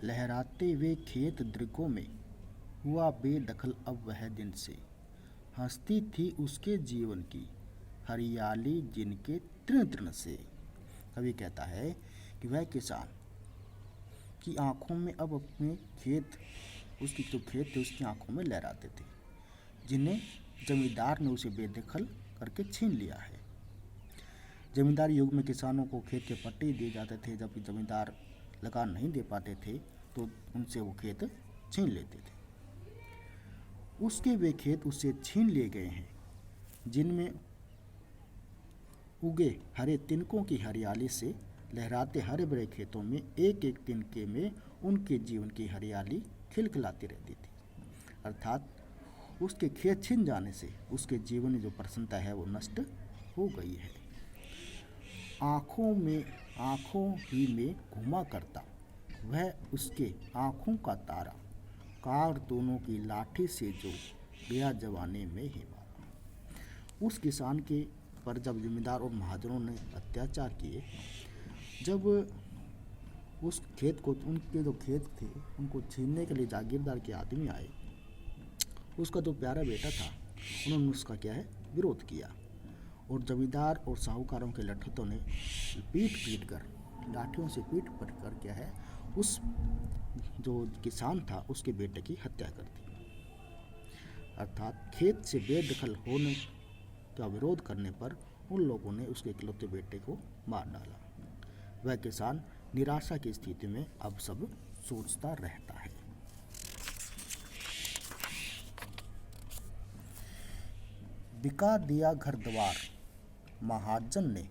लहराते वे खेत दृकों में, हुआ बेदखल अब वह दिन से। हंसती थी उसके जीवन की हरियाली जिनके तृण तृण से। कवि कहता है कि वह किसान की आंखों में अब अपने खेत, उसकी जो खेत थे उसकी आंखों में लहराते थे, जिन्हें जमींदार ने उसे बेदखल करके छीन लिया है। जमींदारी युग में किसानों को खेत के पट्टे दिए जाते थे, जबकि जमींदार लगान नहीं दे पाते थे तो उनसे वो खेत छीन लेते थे। उसके वे खेत उससे छीन लिए गए हैं, जिनमें उगे हरे तिनकों की हरियाली से लहराते हरे भरे खेतों में एक एक तिनके में उनके जीवन की हरियाली खिलखिलाती रहती थी। अर्थात उसके खेत छिन जाने से उसके जीवन में जो प्रसन्नता है वो नष्ट हो गई है। आँखों ही में घुमा करता वह उसके आँखों का तारा, कार दोनों की लाठी से जो गया जवानी में ही मारा। उस किसान के पर जब जमींदार और महाजनों ने अत्याचार किए, जब उस खेत को, उनके जो खेत थे उनको छीनने के लिए जागीरदार के आदमी आए, उसका जो प्यारा बेटा था उन्होंने उसका क्या है विरोध किया, और जमींदार और साहूकारों के लठितों ने पीट कर, लाठियों से पीट कर क्या है उस जो किसान था उसके बेटे की हत्या कर दी। अर्थात खेत से बेदखल होने का विरोध करने पर उन लोगों ने उसके इकलौते बेटे को मार डाला। वह किसान निराशा की स्थिति में अब सब सोचता रहता है। बिका दिया घर द्वार महाजन ने,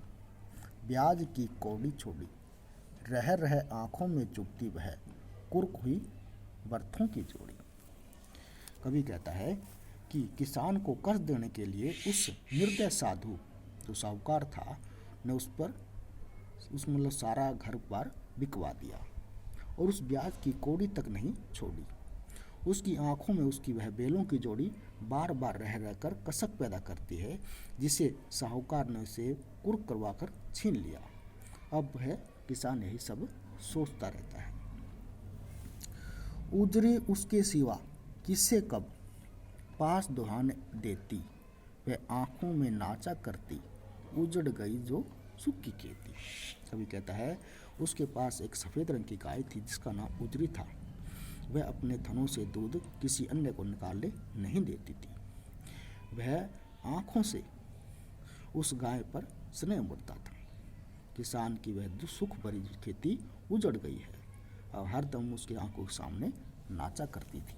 ब्याज की कौड़ी छोड़ी, रह रह आंखों में चुभती वह कुर्क हुई बरथों की जोड़ी। कवि कहता है कि किसान को कर्ज देने के लिए उस निर्दय साधु जो साहूकार था ने उस मतलब सारा घर बार बिकवा दिया और उस ब्याज की कौड़ी तक नहीं छोड़ी। उसकी आंखों में उसकी वह बेलों की जोड़ी बार बार रह रहकर कसक पैदा करती है, जिसे साहूकार ने उसे कुर्क करवा कर छीन लिया। अब वह किसान यही सब सोचता रहता है। उजरे उसके सिवा किसे कब पास दुहाने देती, वह आंखों में नाचा करती, उजड़ गई जो सुख की खेती। कभी कहता है उसके पास एक सफ़ेद रंग की गाय थी जिसका नाम उजरी था। वह अपने थनों से दूध किसी अन्य को निकालने नहीं देती थी। वह आँखों से उस गाय पर स्नेह बढ़ता था। किसान की वह सुख भरी खेती उजड़ गई है और हर दम उसकी आंखों के सामने नाचा करती थी।